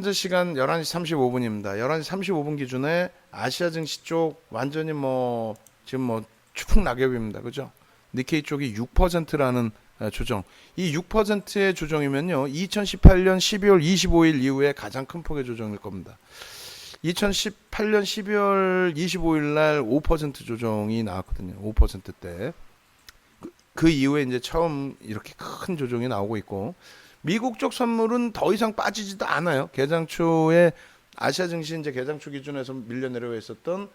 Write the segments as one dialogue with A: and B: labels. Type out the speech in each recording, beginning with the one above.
A: 현재 시간 11시 35분입니다. 11시 35분 기준에 아시아 증시 쪽 완전히 지금 추풍 낙엽입니다. 그죠? 니케이 쪽이 6%라는 조정. 이 6%의 조정이면요. 2018년 12월 25일 이후에 가장 큰 폭의 조정일 겁니다. 2018년 12월 25일 날 5% 조정이 나왔거든요. 5%대. 그 이후에 이제 처음 이렇게 큰 조정이 나오고 있고, 미국 쪽 선물은 더 이상 빠지지도 않아요. 개장 초에 아시아 증시 이제 개장 초 기준에서 밀려 내려와 있었던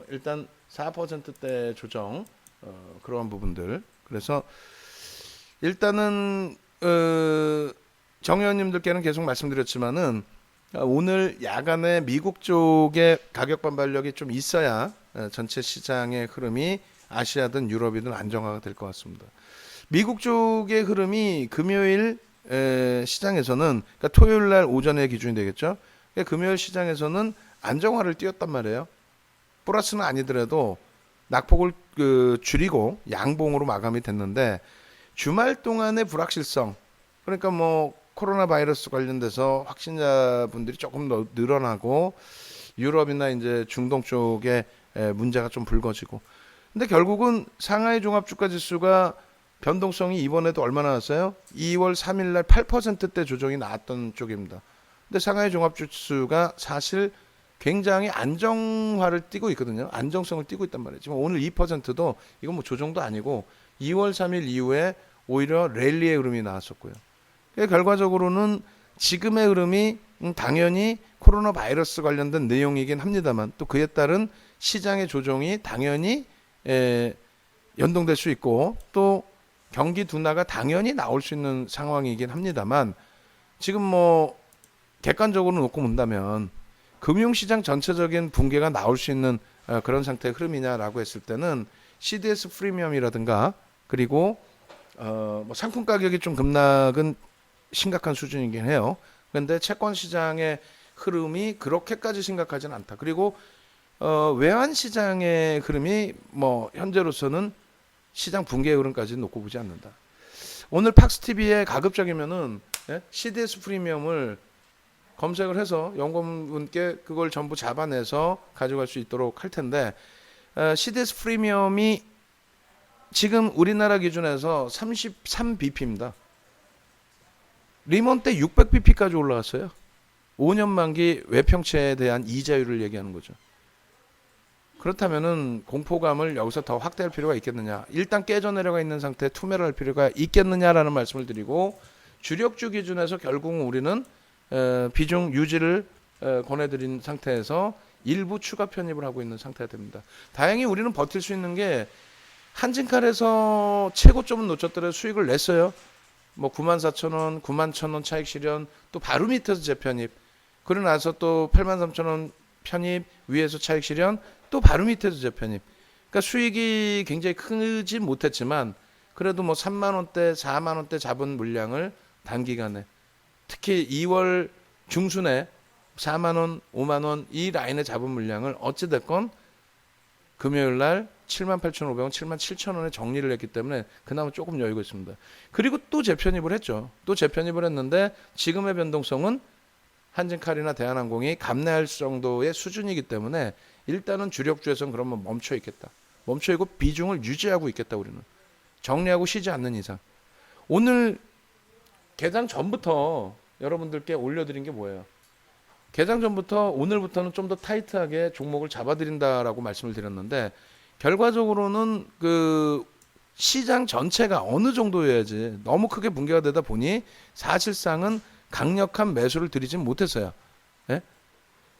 A: 일단 4%대 조정 그러한 부분들. 그래서 일단은 정 의원님들께는 계속 말씀드렸지만은 오늘 야간에 미국 쪽의 가격 반발력이 좀 있어야 전체 시장의 흐름이 아시아든 유럽이든 안정화가 될 것 같습니다. 미국 쪽의 흐름이 금요일 시장에서는, 그러니까 토요일 날 오전에 기준이 되겠죠. 그러니까 금요일 시장에서는 안정화를 띄웠단 말이에요. 플러스는 아니더라도 낙폭을 줄이고 양봉으로 마감이 됐는데, 주말 동안의 불확실성, 그러니까 코로나 바이러스 관련돼서 확진자분들이 조금 더 늘어나고 유럽이나 이제 중동 쪽에 문제가 좀 불거지고, 근데 결국은 상하이 종합주가 지수가 변동성이 이번에도 얼마나 나왔어요? 2월 3일 날 8%대 조정이 나왔던 쪽입니다. 근데 상하이 종합지수가 사실 굉장히 안정화를 띠고 있거든요. 안정성을 띠고 있단 말이에요. 지금 오늘 2%도 이건 조정도 아니고 2월 3일 이후에 오히려 랠리의 흐름이 나왔었고요. 결과적으로는 지금의 흐름이 당연히 코로나 바이러스 관련된 내용이긴 합니다만, 또 그에 따른 시장의 조정이 당연히 연동될 수 있고, 또 경기 둔화가 당연히 나올 수 있는 상황이긴 합니다만, 지금 객관적으로 놓고 본다면 금융시장 전체적인 붕괴가 나올 수 있는 그런 상태의 흐름이냐라고 했을 때는 CDS 프리미엄이라든가, 그리고 상품 가격이 좀 급락은 심각한 수준이긴 해요. 그런데 채권 시장의 흐름이 그렇게까지 심각하진 않다. 그리고 외환 시장의 흐름이 현재로서는 시장 붕괴의 흐름까지는 놓고 보지 않는다. 오늘 팍스TV에 가급적이면은 CDS 프리미엄을 검색을 해서 연구원분께 그걸 전부 잡아내서 가져갈 수 있도록 할 텐데, CDS 프리미엄이 지금 우리나라 기준에서 33bp입니다. 리먼 때 600bp까지 올라왔어요. 5년 만기 외평채에 대한 이자율을 얘기하는 거죠. 그렇다면은 공포감을 여기서 더 확대할 필요가 있겠느냐, 일단 깨져 내려가 있는 상태에 투매를 할 필요가 있겠느냐라는 말씀을 드리고, 주력주 기준에서 결국은 우리는 비중 유지를 권해드린 상태에서 일부 추가 편입을 하고 있는 상태가 됩니다. 다행히 우리는 버틸 수 있는 게, 한진칼에서 최고점은 놓쳤더라도 수익을 냈어요. 94,000원, 91,000원 차익 실현, 또 바로 밑에서 재편입, 그러고 나서 또 83,000원 편입, 위에서 차익 실현, 또 바로 밑에서 재편입. 그러니까 수익이 굉장히 크지 못했지만 그래도 3만원대, 4만원대 잡은 물량을 단기간에, 특히 2월 중순에 4만원, 5만원 이 라인에 잡은 물량을 어찌됐건 금요일 날 78,500원, 77,000원에 정리를 했기 때문에 그나마 조금 여유가 있습니다. 그리고 또 재편입을 했죠. 또 재편입을 했는데 지금의 변동성은 한진칼이나 대한항공이 감내할 정도의 수준이기 때문에 일단은 주력주에서는 그러면 멈춰 있겠다. 멈춰 있고 비중을 유지하고 있겠다. 우리는 정리하고 쉬지 않는 이상. 오늘 개장 전부터 여러분들께 올려드린 게 뭐예요? 개장 전부터 오늘부터는 좀 더 타이트하게 종목을 잡아드린다라고 말씀을 드렸는데, 결과적으로는 그 시장 전체가 어느 정도여야지, 너무 크게 붕괴가 되다 보니 사실상은 강력한 매수를 드리진 못했어요. 예?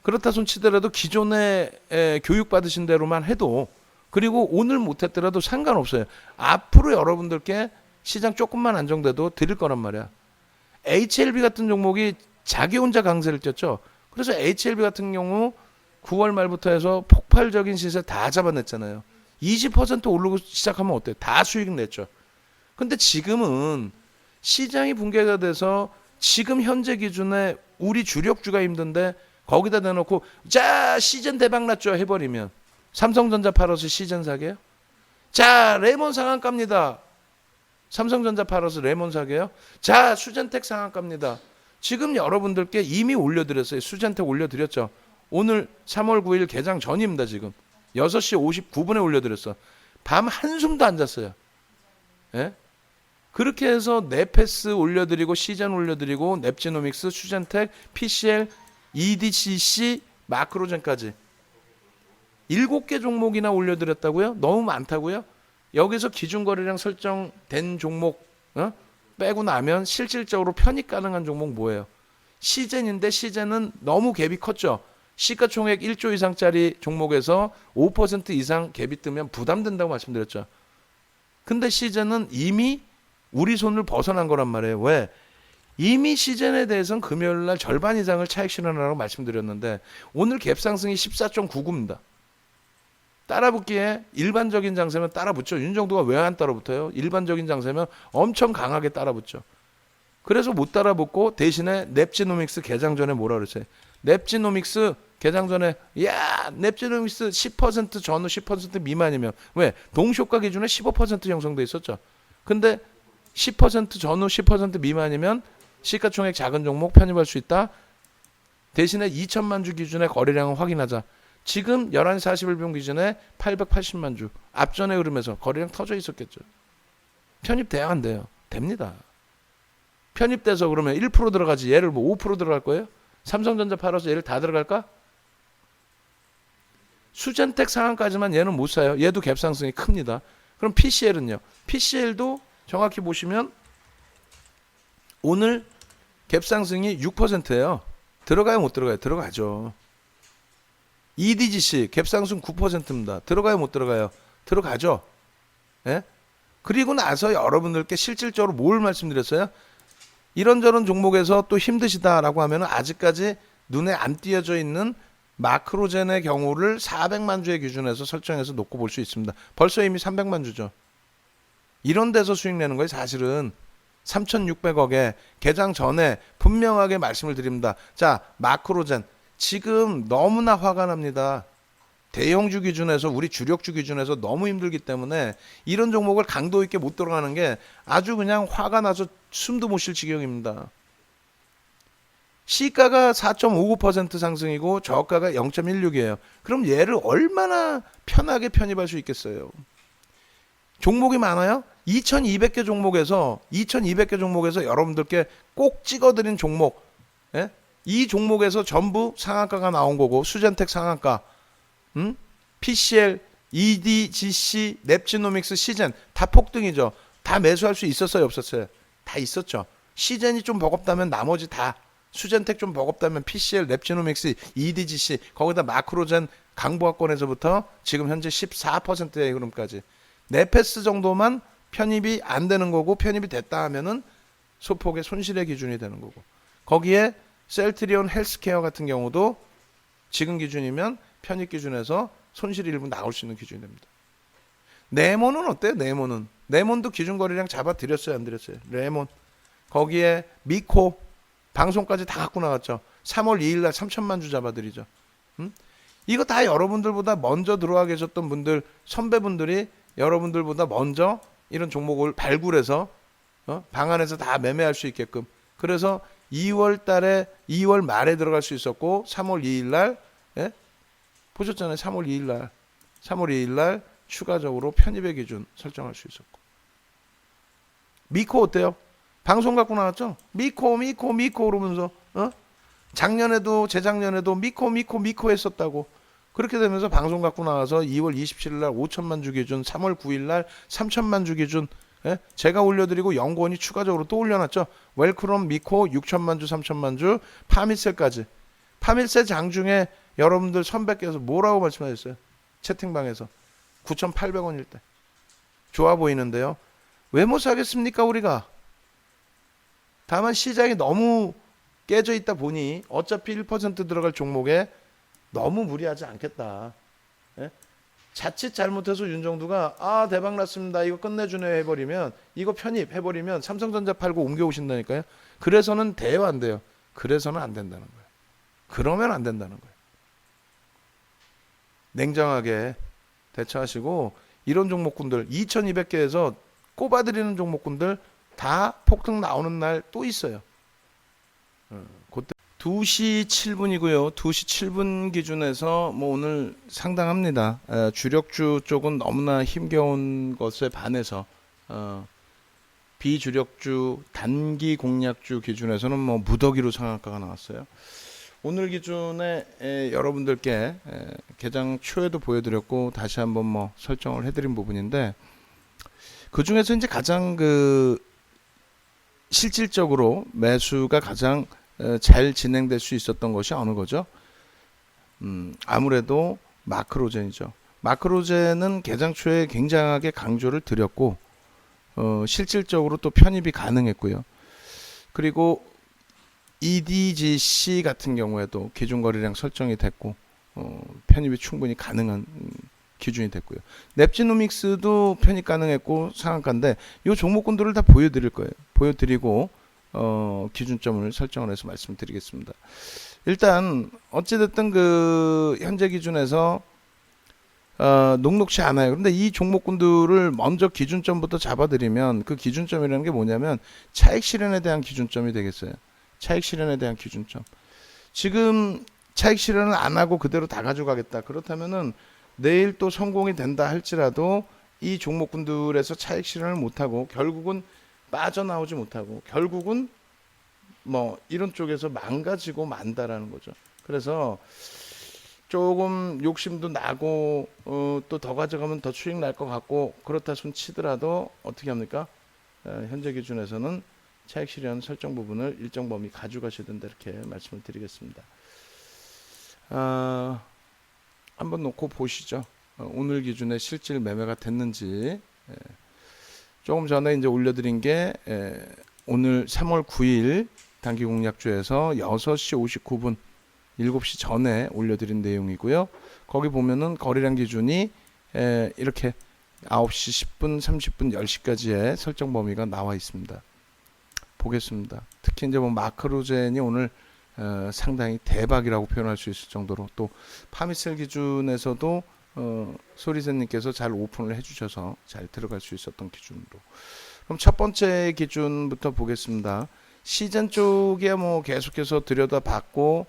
A: 그렇다 손 치더라도 기존에 교육받으신 대로만 해도, 그리고 오늘 못했더라도 상관없어요. 앞으로 여러분들께 시장 조금만 안정돼도 드릴 거란 말이야. HLB 같은 종목이 자기 혼자 강세를 띄었죠. 그래서 HLB 같은 경우 9월 말부터 해서 폭발적인 시세 다 잡아냈잖아요. 20% 오르고 시작하면 어때요? 다 수익 냈죠. 근데 지금은 시장이 붕괴가 돼서 지금 현재 기준에 우리 주력주가 힘든데 거기다 대놓고 자 시즌 대박 났죠 해버리면, 삼성전자 팔아서 시즌 사게요? 자 레몬 상한가입니다. 삼성전자 팔아서 레몬 사게요? 자 수젠텍 상한가입니다. 지금 여러분들께 이미 올려드렸어요. 수젠텍 올려드렸죠. 오늘 3월 9일 개장 전입니다. 지금 6시 59분에 올려드렸어. 밤 한숨도 안 잤어요. 예? 그렇게 해서 네페스 올려드리고 시젠 올려드리고 넵지노믹스, 수젠텍, PCL, EDCC, 마크로젠까지 7개 종목이나 올려드렸다고요? 너무 많다고요? 여기서 기준거래량 설정된 종목 빼고 나면 실질적으로 편입 가능한 종목 뭐예요? 시젠인데 시젠은 너무 갭이 컸죠. 시가총액 1조 이상짜리 종목에서 5% 이상 갭이 뜨면 부담된다고 말씀드렸죠. 근데 시젠은 이미 우리 손을 벗어난 거란 말이에요. 왜? 이미 시젠에 대해서는 금요일날 절반 이상을 차익 실현하라고 말씀드렸는데 오늘 갭 상승이 14.99입니다. 따라붙기에 일반적인 장세면 따라붙죠. 윤정도가 왜 안 따라붙어요? 일반적인 장세면 엄청 강하게 따라붙죠. 그래서 못 따라붙고 대신에 넵지노믹스 개장 전에 뭐라 그랬어요? 넵지노믹스 개장 전에 야 넵지노믹스 10% 전후 10% 미만이면 왜? 동시효과 기준에 15% 형성돼 있었죠. 근데 10% 전후 10% 미만이면 시가총액 작은 종목 편입할 수 있다. 대신에 2천만 주 기준의 거래량을 확인하자. 지금 11시 41분 기준에 880만 주 앞전의 흐름에서 거래량 터져 있었겠죠. 편입돼야 안 돼요? 됩니다. 편입돼서 그러면 1% 들어가지 얘를 뭐 5% 들어갈 거예요? 삼성전자 팔아서 얘를 다 들어갈까? 수젠텍 상한까지만 얘는 못 사요. 얘도 갭상승이 큽니다. 그럼 PCL은요? PCL도 정확히 보시면 오늘 갭상승이 6%예요. 들어가요 못 들어가요? 들어가죠. EDGC 갭상승 9%입니다. 들어가요 못 들어가요? 들어가죠. 예? 그리고 나서 여러분들께 실질적으로 뭘 말씀드렸어요? 이런저런 종목에서 또 힘드시다라고 하면 아직까지 눈에 안 띄어져 있는 마크로젠의 경우를 400만 주의 기준에서 설정해서 놓고 볼 수 있습니다. 벌써 이미 300만 주죠. 이런 데서 수익 내는 거예요. 사실은 3,600억에 개장 전에 분명하게 말씀을 드립니다. 자, 마크로젠 지금 너무나 화가 납니다. 대형주 기준에서 우리 주력주 기준에서 너무 힘들기 때문에 이런 종목을 강도 있게 못 들어가는 게 아주 그냥 화가 나서 숨도 못 쉴 지경입니다. 시가가 4.59% 상승이고 저가가 0.16이에요. 그럼 얘를 얼마나 편하게 편입할 수 있겠어요? 종목이 많아요? 2200개 종목에서 여러분들께 꼭 찍어드린 종목, 예? 이 종목에서 전부 상한가가 나온 거고 수젠텍 상한가, PCL, EDGC, 넵지노믹스, 시젠 다 폭등이죠. 다 매수할 수 있었어요 없었어요? 다 있었죠. 시젠이 좀 버겁다면 나머지 다 수젠텍 좀 버겁다면 PCL, 넵지노믹스, EDGC 거기다 마크로젠 강보합권에서부터 지금 현재 14%의 흐름까지 네페스 정도만 편입이 안 되는 거고 편입이 됐다 하면은 소폭의 손실의 기준이 되는 거고 거기에 셀트리온 헬스케어 같은 경우도 지금 기준이면 편입 기준에서 손실이 일부 나올 수 있는 기준이 됩니다. 네모는 어때요? 네몬도 기준 거래량 잡아드렸어요 안 드렸어요? 네몬 거기에 미코 방송까지 다 갖고 나왔죠. 3월 2일 날 3천만 주 잡아드리죠. 이거 다 여러분들보다 먼저 들어와 계셨던 분들 선배분들이 여러분들보다 먼저 이런 종목을 발굴해서 방 안에서 다 매매할 수 있게끔 그래서 2월 말에 들어갈 수 있었고 3월 2일 날 예? 보셨잖아요. 3월 2일 날 추가적으로 편입의 기준 설정할 수 있었고 미코 어때요? 방송 갖고 나왔죠? 미코 그러면서 작년에도 재작년에도 미코 했었다고 그렇게 되면서 방송 갖고 나와서 2월 27일 날 5천만 주 기준 3월 9일 날 3천만 주 기준 예? 제가 올려드리고 연구원이 추가적으로 또 올려놨죠. 웰크롬 미코 6천만 주 3천만 주 파밀셀까지 파밀셀 장중에 여러분들 선배께서 뭐라고 말씀하셨어요? 채팅방에서 9,800원일 때 좋아 보이는데요. 왜 못 사겠습니까 우리가? 다만 시장이 너무 깨져 있다 보니 어차피 1% 들어갈 종목에 너무 무리하지 않겠다. 예? 자칫 잘못해서 윤정두가 대박 났습니다. 이거 끝내주네요 해버리면 이거 편입해버리면 삼성전자 팔고 옮겨오신다니까요. 그래서는 돼요 안 돼요? 그래서는 안 된다는 거예요. 그러면 안 된다는 거예요. 냉정하게 대처하시고 이런 종목군들 2200개에서 꼽아드리는 종목군들 다 폭등 나오는 날 또 있어요. 그때 2시 7분이고요. 2시 7분 기준에서 뭐 오늘 상당합니다. 주력주 쪽은 너무나 힘겨운 것에 반해서 비주력주 단기 공략주 기준에서는 뭐 무더기로 상한가가 나왔어요. 오늘 기준에 여러분들께 개장 초에도 보여드렸고 다시 한번 뭐 설정을 해드린 부분인데, 그 중에서 이제 가장 실질적으로 매수가 가장 잘 진행될 수 있었던 것이 어느 거죠? 아무래도 마크로젠이죠. 마크로젠은 개장 초에 굉장하게 강조를 드렸고 실질적으로 또 편입이 가능했고요. 그리고 EDGC 같은 경우에도 기준 거래량 설정이 됐고 편입이 충분히 가능한 기준이 됐고요. 넵지노믹스도 편입 가능했고 상한가인데 이 종목군들을 다 보여드릴 거예요. 보여드리고 기준점을 설정을 해서 말씀드리겠습니다. 일단 어찌됐든 현재 기준에서 녹록치 않아요. 그런데 이 종목군들을 먼저 기준점부터 잡아드리면 그 기준점이라는 게 뭐냐면 차익 실현에 대한 기준점이 되겠어요. 차익 실현에 대한 기준점. 지금 차익 실현을 안 하고 그대로 다 가져가겠다. 그렇다면은 내일 또 성공이 된다 할지라도 이 종목군들에서 차익 실현을 못하고 결국은 빠져나오지 못하고 결국은 뭐 이런 쪽에서 망가지고 만다라는 거죠. 그래서 조금 욕심도 나고 또 더 가져가면 더 수익 날 것 같고 그렇다 손 치더라도 어떻게 합니까? 현재 기준에서는 차익 실현 설정 부분을 일정 범위 가져가셔야 된다 이렇게 말씀을 드리겠습니다. 한번 놓고 보시죠. 오늘 기준에 실질 매매가 됐는지. 조금 전에 이제 올려드린 게 오늘 3월 9일 단기 공략주에서 6시 59분 7시 전에 올려드린 내용이고요. 거기 보면은 거래량 기준이 이렇게 9시 10분, 30분, 10시까지의 설정 범위가 나와 있습니다. 보겠습니다. 특히 이제 뭐 마크로젠이 오늘 상당히 대박이라고 표현할 수 있을 정도로 또 파미셀 기준에서도 소리새님께서 잘 오픈을 해주셔서 잘 들어갈 수 있었던 기준으로. 그럼 첫 번째 기준부터 보겠습니다. 시즌 쪽에 뭐 계속해서 들여다봤고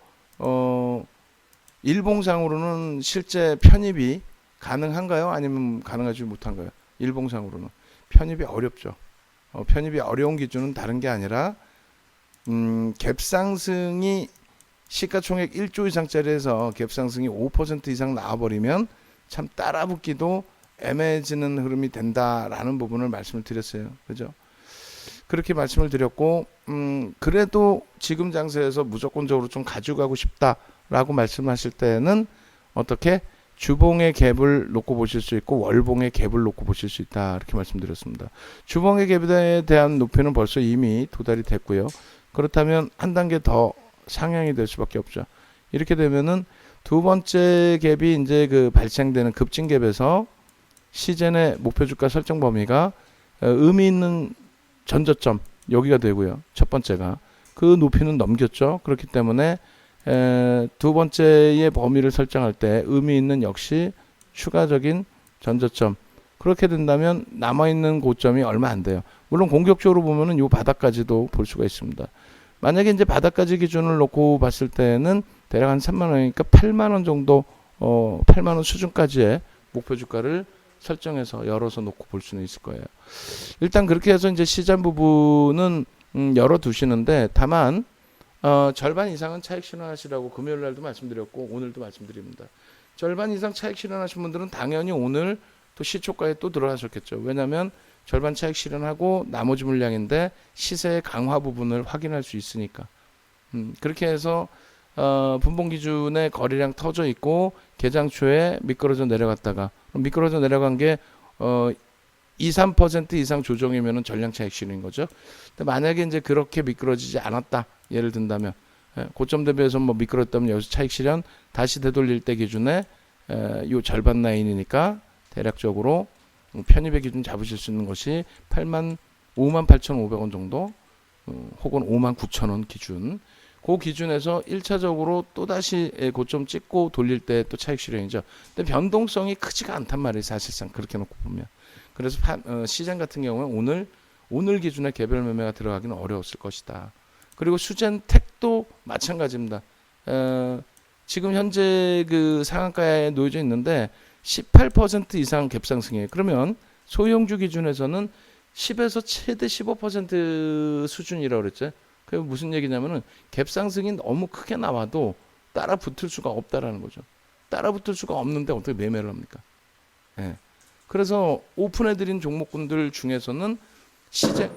A: 일봉상으로는 실제 편입이 가능한가요? 아니면 가능하지 못한가요? 일봉상으로는 편입이 어렵죠. 편입이 어려운 기준은 다른 게 아니라 갭상승이 시가총액 1조 이상짜리에서 갭상승이 5% 이상 나와버리면 참 따라붙기도 애매해지는 흐름이 된다라는 부분을 말씀을 드렸어요. 그죠? 그렇게 말씀을 드렸고 그래도 지금 장세에서 무조건적으로 좀 가져가고 싶다라고 말씀하실 때는 어떻게 주봉의 갭을 놓고 보실 수 있고 월봉의 갭을 놓고 보실 수 있다 이렇게 말씀드렸습니다. 주봉의 갭에 대한 높이는 벌써 이미 도달이 됐고요. 그렇다면 한 단계 더 상향이 될 수밖에 없죠. 이렇게 되면은 두 번째 갭이 이제 발생되는 급진 갭에서 시즌의 목표 주가 설정 범위가 의미 있는 전저점 여기가 되고요. 첫 번째가 그 높이는 넘겼죠. 그렇기 때문에 두 번째의 범위를 설정할 때 의미 있는 역시 추가적인 전저점. 그렇게 된다면 남아있는 고점이 얼마 안 돼요. 물론 공격적으로 보면은 요 바닥까지도 볼 수가 있습니다. 만약에 이제 바닥까지 기준을 놓고 봤을 때는 대략 한 3만 원이니까 8만 원 정도 8만 원 수준까지의 목표 주가를 설정해서 열어서 놓고 볼 수는 있을 거예요. 일단 그렇게 해서 이제 시장 부분은 열어 두시는데 다만 절반 이상은 차익 실현하시라고 금요일 날도 말씀드렸고 오늘도 말씀드립니다. 절반 이상 차익 실현하신 분들은 당연히 오늘 또 시초가에 또 들어가셨겠죠. 왜냐하면 절반 차익 실현하고 나머지 물량인데 시세의 강화 부분을 확인할 수 있으니까. 그렇게 해서 분봉 기준에 거래량 터져 있고 개장 초에 미끄러져 내려갔다가 미끄러져 내려간 게 2, 3% 이상 조정이면은 전량 차익 실현인 거죠. 근데 만약에 이제 그렇게 미끄러지지 않았다. 예를 든다면 고점 대비해서 뭐 미끄러졌다면 여기서 차익 실현 다시 되돌릴 때 기준에 요 절반 라인이니까 대략적으로 편입의 기준 잡으실 수 있는 것이 58,500원 정도 혹은 59,000원 기준. 그 기준에서 1차적으로 또다시 고점 찍고 돌릴 때 또 차익 실현이죠. 근데 변동성이 크지가 않단 말이에요. 사실상 그렇게 놓고 보면. 그래서 시장 같은 경우는 오늘 기준에 개별 매매가 들어가기는 어려웠을 것이다. 그리고 수젠텍도 마찬가지입니다. 지금 현재 그 상한가에 놓여져 있는데 18% 이상 갭상승이에요. 그러면 소형주 기준에서는 10에서 최대 15% 수준이라고 그랬죠. 그게 무슨 얘기냐면은 갭상승이 너무 크게 나와도 따라 붙을 수가 없다라는 거죠. 따라 붙을 수가 없는데 어떻게 매매를 합니까? 예. 그래서 오픈해드린 종목군들 중에서는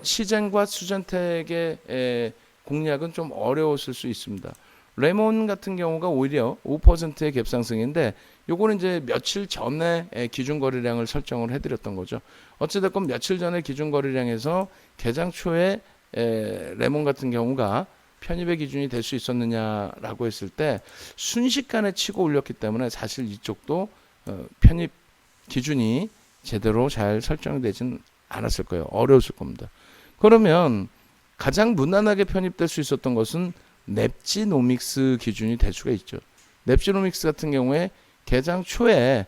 A: 시젠과 수젠텍의 공략은 좀 어려웠을 수 있습니다. 레몬 같은 경우가 오히려 5%의 갭상승인데 요거는 이제 며칠 전에 기준 거래량을 설정을 해드렸던 거죠. 어찌됐건 며칠 전에 기준 거래량에서 개장 초에 레몬 같은 경우가 편입의 기준이 될 수 있었느냐라고 했을 때 순식간에 치고 올렸기 때문에 사실 이쪽도 편입 기준이 제대로 잘 설정되진 않았을 거예요. 어려웠을 겁니다. 그러면 가장 무난하게 편입될 수 있었던 것은 넵지노믹스 기준이 될 수가 있죠. 넵지노믹스 같은 경우에 개장 초에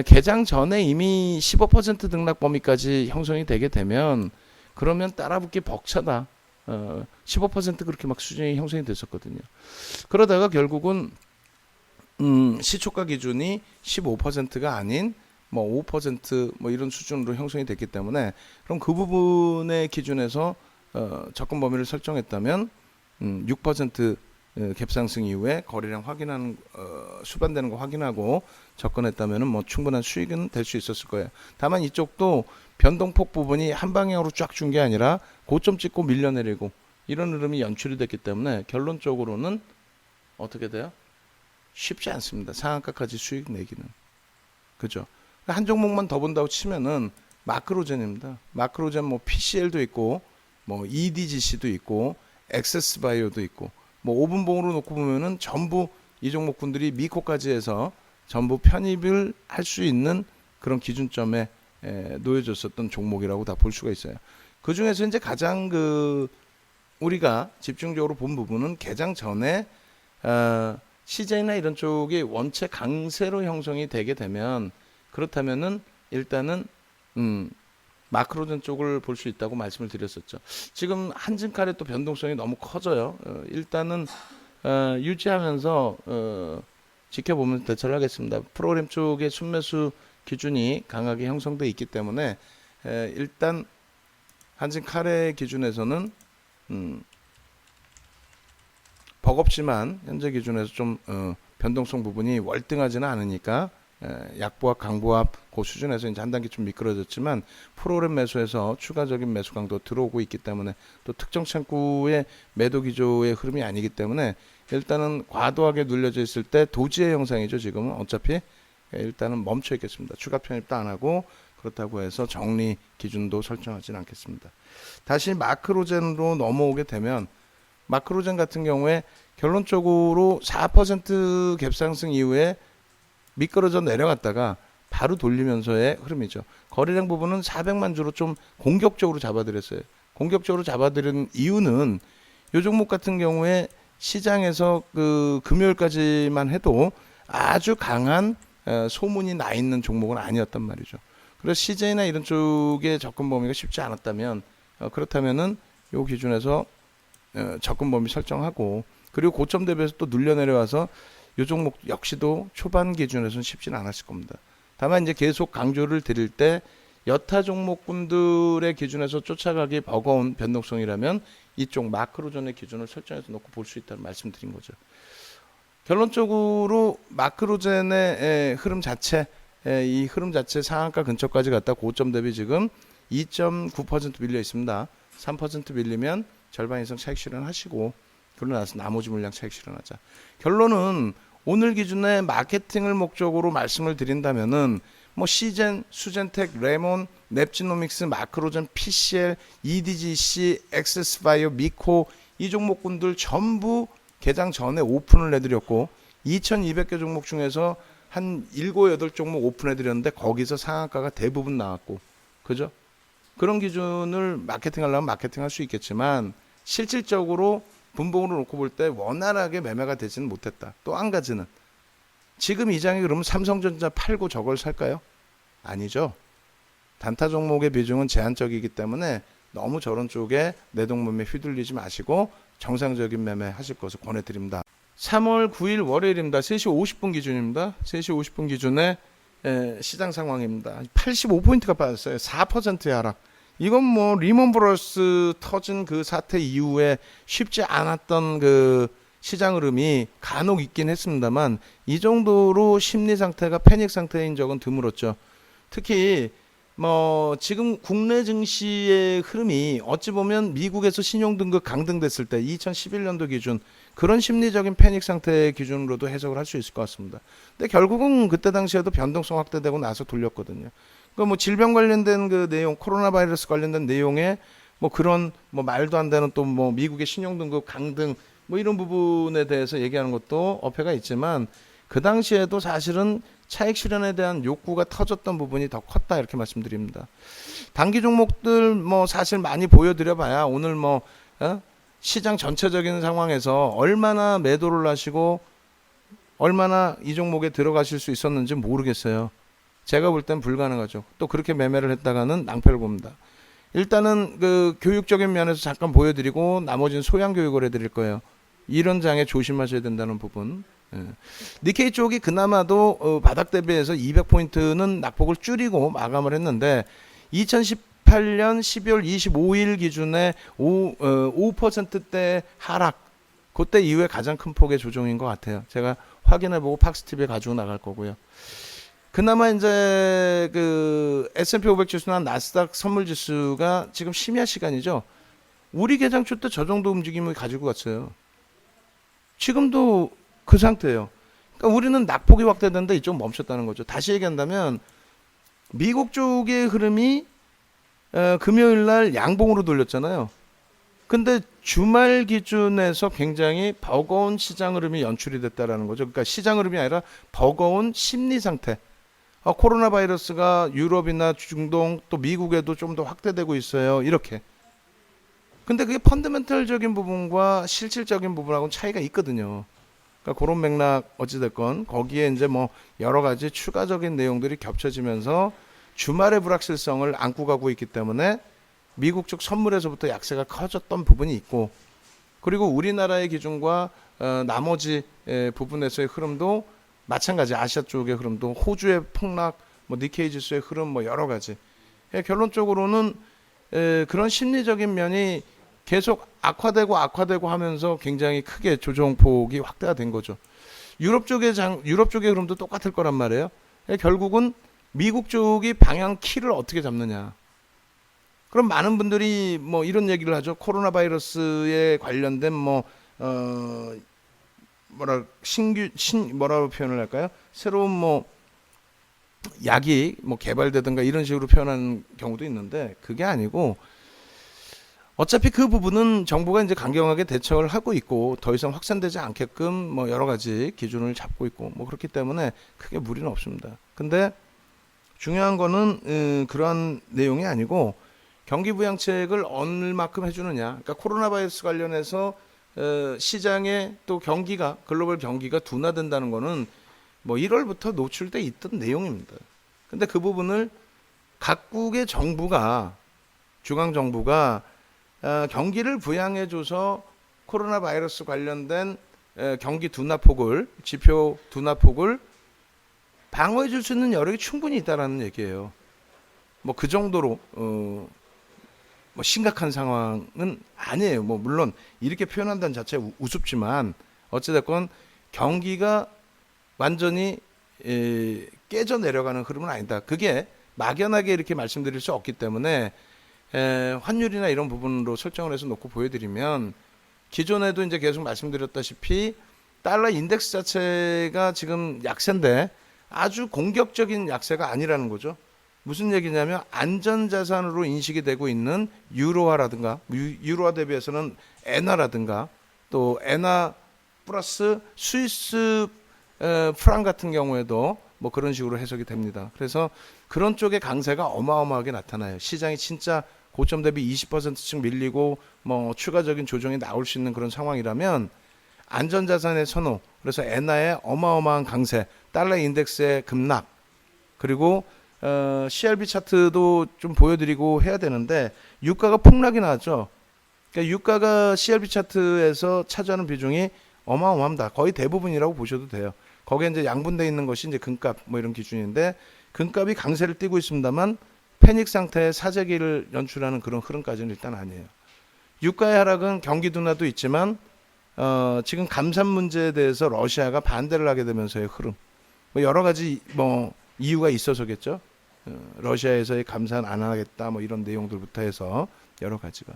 A: 개장 전에 이미 15% 등락 범위까지 형성이 되게 되면 그러면 따라붙기 벅차다. 15% 그렇게 막 수준이 형성이 됐었거든요. 그러다가 결국은 시초가 기준이 15%가 아닌 뭐 5% 이런 수준으로 형성이 됐기 때문에 그럼 그 부분의 기준에서 접근 범위를 설정했다면 6% 갭상승 이후에 거래량 확인하는 수반되는 거 확인하고 접근했다면은 뭐 충분한 수익은 될 수 있었을 거예요. 다만 이쪽도 변동폭 부분이 한 방향으로 쫙 준 게 아니라 고점 찍고 밀려내리고 이런 흐름이 연출이 됐기 때문에 결론적으로는 어떻게 돼요? 쉽지 않습니다. 상한가까지 수익 내기는. 그죠? 한 종목만 더 본다고 치면은 마크로젠입니다. 마크로젠 뭐 PCL도 있고 뭐 EDGC도 있고 엑세스바이오도 있고 뭐 5분봉으로 놓고 보면은 전부 이 종목군들이 미코까지 해서 전부 편입을 할 수 있는 그런 기준점에 놓여졌었던 종목이라고 다 볼 수가 있어요. 그 중에서 이제 가장 우리가 집중적으로 본 부분은 개장 전에 CJ나 이런 쪽이 원체 강세로 형성이 되게 되면 그렇다면은 일단은 마크로젠 쪽을 볼 수 있다고 말씀을 드렸었죠. 지금 한진칼의 또 변동성이 너무 커져요. 일단은 유지하면서 지켜보면서 대처를 하겠습니다. 프로그램 쪽의 순매수 기준이 강하게 형성돼 있기 때문에 일단 한진칼의 기준에서는 버겁지만 현재 기준에서 좀 변동성 부분이 월등하지는 않으니까 약보합 강보합 그 수준에서 이제 한 단계 좀 미끄러졌지만 프로그램 매수에서 추가적인 매수 강도 들어오고 있기 때문에 또 특정 창구의 매도 기조의 흐름이 아니기 때문에 일단은 과도하게 눌려져 있을 때 도지의 형상이죠. 지금은 어차피 일단은 멈춰 있겠습니다. 추가 편입도 안 하고 그렇다고 해서 정리 기준도 설정하지는 않겠습니다. 다시 마크로젠으로 넘어오게 되면 마크로젠 같은 경우에 결론적으로 4% 갭상승 이후에 미끄러져 내려갔다가 바로 돌리면서의 흐름이죠. 거래량 부분은 400만 주로 좀 공격적으로 잡아드렸어요. 공격적으로 잡아드린 이유는 이 종목 같은 경우에 시장에서 그 금요일까지만 해도 아주 강한 소문이 나 있는 종목은 아니었단 말이죠. 그래서 CJ나 이런 쪽의 접근 범위가 쉽지 않았다면 그렇다면은 요 기준에서 접근 범위 설정하고 그리고 고점 대비해서 또 눌려 내려와서 이 종목 역시도 초반 기준에서는 쉽지는 않았을 겁니다. 다만 이제 계속 강조를 드릴 때 여타 종목군들의 기준에서 쫓아가기 버거운 변동성이라면 이쪽 마크로존의 기준을 설정해서 놓고 볼 수 있다는 말씀드린 거죠. 결론적으로 마크로젠의 흐름 자체, 이 흐름 자체 상한가 근처까지 갔다 고점 대비 지금 2.9% 밀려 있습니다. 3% 밀리면 절반 이상 차익 실현하시고 그러고 나서 나머지 물량 차익 실현하자. 결론은 오늘 기준에 마케팅을 목적으로 말씀을 드린다면은 뭐 시젠, 수젠텍, 레몬, 넵지노믹스, 마크로젠, PCL, EDGC, 엑세스바이오, 미코 이 종목군들 전부 개장 전에 오픈을 해드렸고 2200개 종목 중에서 한 7, 8종목 오픈해드렸는데 거기서 상한가가 대부분 나왔고 그죠? 그런 기준을 마케팅하려면 마케팅할 수 있겠지만 실질적으로 분봉으로 놓고 볼 때 원활하게 매매가 되지는 못했다. 또 한 가지는 지금 이 장이 그러면 삼성전자 팔고 저걸 살까요? 아니죠. 단타 종목의 비중은 제한적이기 때문에 너무 저런 쪽에 내동범위에 휘둘리지 마시고 정상적인 매매 하실 것을 권해드립니다. 3월 9일 월요일입니다. 3시 50분 기준입니다. 3시 50분 기준에 시장 상황입니다. 85포인트가 빠졌어요. 4%의 하락. 이건 뭐 리먼 브러스 터진 그 사태 이후에 쉽지 않았던 그 시장 흐름이 간혹 있긴 했습니다만 이 정도로 심리 상태가 패닉 상태인 적은 드물었죠. 특히 뭐 지금 국내 증시의 흐름이 어찌 보면 미국에서 신용등급 강등됐을 때 2011년도 기준 그런 심리적인 패닉 상태의 기준으로도 해석을 할 수 있을 것 같습니다. 근데 결국은 그때 당시에도 변동성 확대되고 나서 돌렸거든요. 그러니까 뭐 질병 관련된 그 내용, 코로나 바이러스 관련된 내용에 뭐 그런 뭐 말도 안 되는 또 뭐 미국의 신용등급 강등 뭐 이런 부분에 대해서 얘기하는 것도 어폐가 있지만 그 당시에도 사실은 차익 실현에 대한 욕구가 터졌던 부분이 더 컸다 이렇게 말씀드립니다. 단기 종목들 뭐 사실 많이 보여드려봐야 오늘 뭐 시장 전체적인 상황에서 얼마나 매도를 하시고 얼마나 이 종목에 들어가실 수 있었는지 모르겠어요. 제가 볼 땐 불가능하죠. 또 그렇게 매매를 했다가는 낭패를 봅니다. 일단은 그 교육적인 면에서 잠깐 보여드리고 나머지는 소양 교육을 해드릴 거예요. 이런 장에 조심하셔야 된다는 부분. 니케이 쪽이 그나마도 바닥 대비해서 200포인트는 낙폭을 줄이고 마감을 했는데 2018년 12월 25일 기준에 5%대 하락 그때 이후에 가장 큰 폭의 조정인 것 같아요. 제가 확인해보고 팍스TV에 가지고 나갈 거고요. 그나마 이제 그 S&P 500 지수나 나스닥 선물 지수가 지금 심야 시간이죠. 우리 개장초 때 저 정도 움직임을 가지고 갔어요. 지금도 그 상태예요. 그러니까 우리는 낙폭이 확대되는데 이쪽 멈췄다는 거죠. 다시 얘기한다면 미국 쪽의 흐름이 금요일 날 양봉으로 돌렸잖아요. 근데 주말 기준에서 굉장히 버거운 시장 흐름이 연출이 됐다라는 거죠. 그러니까 시장 흐름이 아니라 버거운 심리 상태. 코로나 바이러스가 유럽이나 중동 또 미국에도 좀 더 확대되고 있어요. 이렇게. 근데 그게 펀더멘털적인 부분과 실질적인 부분하고는 차이가 있거든요. 그러니까 그런 맥락 어찌됐건 거기에 이제 뭐 여러 가지 추가적인 내용들이 겹쳐지면서 주말의 불확실성을 안고 가고 있기 때문에 미국 쪽 선물에서부터 약세가 커졌던 부분이 있고 그리고 우리나라의 기준과 나머지 부분에서의 흐름도 마찬가지 아시아 쪽의 흐름도 호주의 폭락, 뭐 니케이 지수의 흐름 뭐 여러 가지 결론적으로는 그런 심리적인 면이 계속 악화되고 하면서 굉장히 크게 조정폭이 확대가 된 거죠. 유럽 쪽의 흐름도 똑같을 거란 말이에요. 결국은 미국 쪽이 방향 키를 어떻게 잡느냐. 그럼 많은 분들이 뭐 이런 얘기를 하죠. 코로나 바이러스에 관련된 뭐라고 표현을 할까요? 새로운 뭐 약이 뭐 개발되든가 이런 식으로 표현하는 경우도 있는데 그게 아니고 어차피 그 부분은 정부가 이제 강경하게 대처를 하고 있고 더 이상 확산되지 않게끔 뭐 여러 가지 기준을 잡고 있고 뭐 그렇기 때문에 크게 무리는 없습니다. 근데 중요한 거는 그러한 내용이 아니고 경기 부양책을 얼마큼 해주느냐. 그러니까 코로나 바이러스 관련해서 시장에 또 경기가 글로벌 경기가 둔화된다는 거는 뭐 1월부터 노출돼 있던 내용입니다. 근데 그 부분을 각국의 정부가 중앙 정부가 경기를 부양해줘서 코로나 바이러스 관련된 경기 둔화폭을 지표 둔화폭을 방어해줄 수 있는 여력이 충분히 있다라는 얘기예요. 뭐 그 정도로 뭐 심각한 상황은 아니에요. 뭐 물론 이렇게 표현한다는 자체가 우습지만 어찌됐건 경기가 완전히 깨져 내려가는 흐름은 아니다. 그게 막연하게 이렇게 말씀드릴 수 없기 때문에 환율이나 이런 부분으로 설정을 해서 놓고 보여드리면 기존에도 이제 계속 말씀드렸다시피 달러 인덱스 자체가 지금 약세인데 아주 공격적인 약세가 아니라는 거죠. 무슨 얘기냐면 안전자산으로 인식이 되고 있는 유로화라든가 유로화 대비해서는 엔화라든가 또 엔화 플러스 스위스 프랑 같은 경우에도 뭐 그런 식으로 해석이 됩니다. 그래서 그런 쪽의 강세가 어마어마하게 나타나요. 시장이 진짜 고점 대비 20%씩 밀리고 뭐 추가적인 조정이 나올 수 있는 그런 상황이라면 안전자산의 선호, 그래서 엔화의 어마어마한 강세, 달러 인덱스의 급락, 그리고 CRB 차트도 좀 보여드리고 해야 되는데 유가가 폭락이 나왔죠. 그러니까 유가가 CRB 차트에서 차지하는 비중이 어마어마합니다. 거의 대부분이라고 보셔도 돼요. 거기에 이제 양분되어 있는 것이 이제 금값 뭐 이런 기준인데 금값이 강세를 띠고 있습니다만 패닉 상태의 사재기를 연출하는 그런 흐름까지는 일단 아니에요. 유가의 하락은 경기 둔화도 있지만 지금 감산 문제에 대해서 러시아가 반대를 하게 되면서의 흐름, 뭐 여러 가지 뭐 이유가 있어서겠죠. 러시아에서의 감산 안 하겠다 뭐 이런 내용들부터 해서 여러 가지가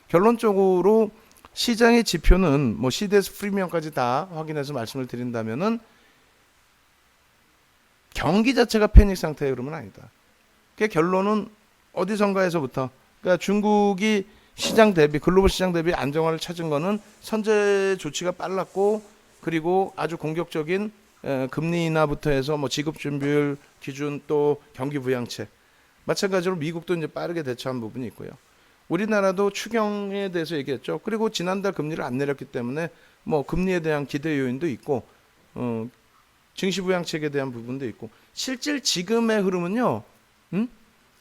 A: 결론적으로 시장의 지표는 뭐 CDS 프리미엄까지 다 확인해서 말씀을 드린다면은 경기 자체가 패닉 상태의 흐름은 아니다. 그 결론은 어디선가에서부터 그러니까 중국이 시장 대비 글로벌 시장 대비 안정화를 찾은 거는 선제 조치가 빨랐고 그리고 아주 공격적인 금리 인하부터 해서 뭐 지급 준비율 기준 또 경기 부양책 마찬가지로 미국도 이제 빠르게 대처한 부분이 있고요. 우리나라도 추경에 대해서 얘기했죠. 그리고 지난달 금리를 안 내렸기 때문에 뭐 금리에 대한 기대 요인도 있고 증시 부양책에 대한 부분도 있고 실질 지금의 흐름은요.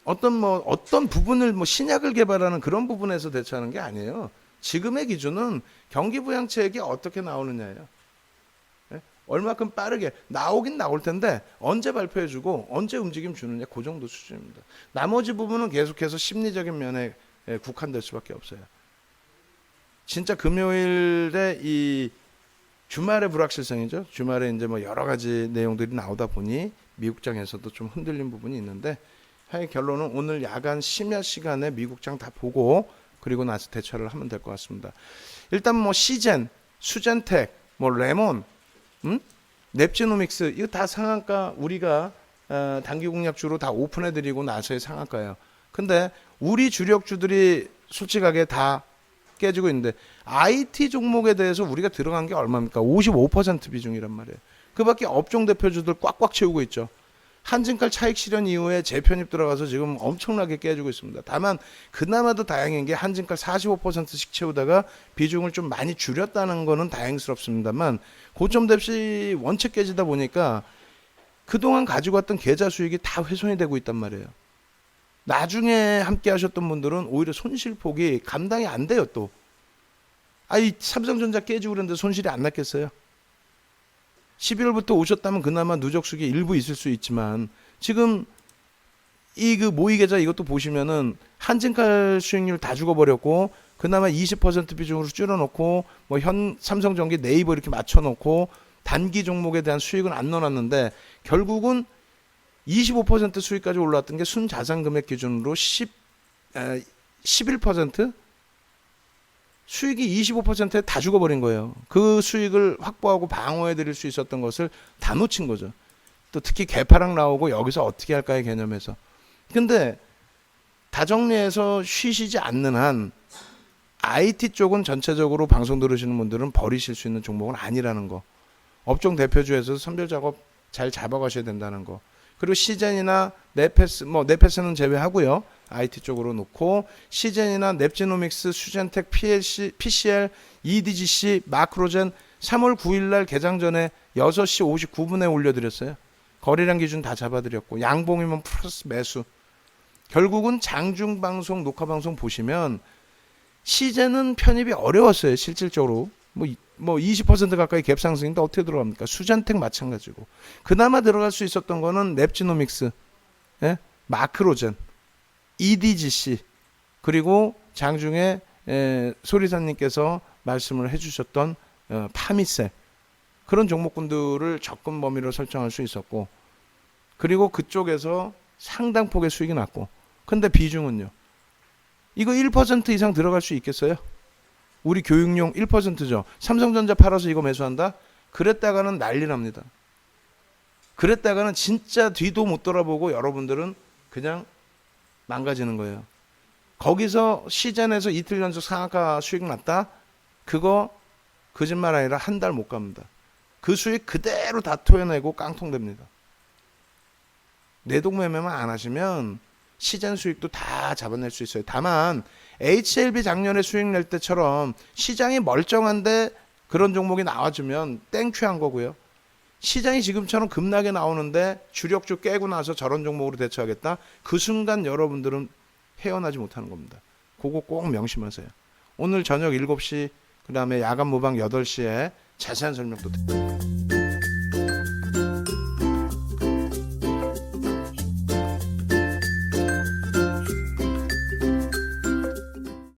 A: 어떤 부분을 뭐 신약을 개발하는 그런 부분에서 대처하는 게 아니에요. 지금의 기준은 경기 부양책이 어떻게 나오느냐예요. 네? 얼마큼 빠르게 나오긴 나올 텐데 언제 발표해주고 언제 움직임 주느냐 그 정도 수준입니다. 나머지 부분은 계속해서 심리적인 면에 국한될 수밖에 없어요. 진짜 금요일에 이 주말의 불확실성이죠. 주말에 이제 뭐 여러 가지 내용들이 나오다 보니 미국장에서도 좀 흔들린 부분이 있는데 결론은 오늘 야간 심야 시간에 미국장 다 보고 그리고 나서 대처를 하면 될 것 같습니다. 일단 뭐 시젠, 수젠텍, 뭐 레몬, 넵지노믹스 이거 다 상한가 우리가 단기 공략주로 다 오픈해드리고 나서의 상한가예요. 근데 우리 주력주들이 솔직하게 다 깨지고 있는데 IT 종목에 대해서 우리가 들어간 게 얼마입니까? 55% 비중이란 말이에요. 그 밖에 업종 대표주들 꽉꽉 채우고 있죠. 한진칼 차익 실현 이후에 재편입 들어가서 지금 엄청나게 깨지고 있습니다. 다만 그나마도 다행인 게 한진칼 45%씩 채우다가 비중을 좀 많이 줄였다는 거는 다행스럽습니다만 고점 대비 원체 깨지다 보니까 그동안 가지고 왔던 계좌 수익이 다 훼손이 되고 있단 말이에요. 나중에 함께 하셨던 분들은 오히려 손실폭이 감당이 안 돼요 또. 이 삼성전자 깨지고 그랬는데 손실이 안 났겠어요? 11월부터 오셨다면 그나마 누적수익이 일부 있을 수 있지만 지금 이 그 모의계좌 이것도 보시면은 한진칼 수익률 다 죽어버렸고 그나마 20% 비중으로 줄여놓고 뭐 삼성전기 네이버 이렇게 맞춰놓고 단기 종목에 대한 수익은 안 넣어놨는데 결국은 25% 수익까지 올라왔던 게 순자산금액 기준으로 11% 수익이 25%에 다 죽어버린 거예요. 그 수익을 확보하고 방어해드릴 수 있었던 것을 다 놓친 거죠. 또 특히 개파락 나오고 여기서 어떻게 할까의 개념에서. 근데 다정리해서 쉬시지 않는 한 IT 쪽은 전체적으로 방송 들으시는 분들은 버리실 수 있는 종목은 아니라는 거. 업종 대표주에서 선별 작업 잘 잡아가셔야 된다는 거. 그리고 시젠이나 네페스, 뭐 네페스는 제외하고요. IT 쪽으로 놓고 시젠이나 넵지노믹스, 수젠텍, PCL, EDGC, 마크로젠 3월 9일 날 개장 전에 6시 59분에 올려드렸어요. 거래량 기준 다 잡아드렸고 양봉이면 플러스 매수. 결국은 장중방송, 녹화방송 보시면 시젠은 편입이 어려웠어요. 실질적으로. 뭐 20% 가까이 갭 상승인데 어떻게 들어갑니까? 수젠텍 마찬가지고. 그나마 들어갈 수 있었던 거는 넵지노믹스, 예? 마크로젠, EDGC 그리고 장중에 소리사님께서 말씀을 해주셨던 파미셀 그런 종목군들을 접근 범위로 설정할 수 있었고 그리고 그쪽에서 상당 폭의 수익이 났고 근데 비중은요. 이거 1% 이상 들어갈 수 있겠어요? 우리 교육용 1%죠. 삼성전자 팔아서 이거 매수한다? 그랬다가는 난리 납니다. 그랬다가는 진짜 뒤도 못 돌아보고 여러분들은 그냥 망가지는 거예요. 거기서 시즌에서 이틀 연속 상한가 수익 났다? 그거 거짓말 아니라 한 달 못 갑니다. 그 수익 그대로 다 토해내고 깡통됩니다. 내동매매만 안 하시면 시즌 수익도 다 잡아낼 수 있어요. 다만 HLB 작년에 수익 낼 때처럼 시장이 멀쩡한데 그런 종목이 나와주면 땡큐한 거고요. 시장이 지금처럼 급락에 나오는데 주력주 깨고 나서 저런 종목으로 대처하겠다. 그 순간 여러분들은 헤어나지 못하는 겁니다. 그거 꼭 명심하세요. 오늘 저녁 7시 그다음에 야간 모방 8시에 자세한 설명도 드립니다.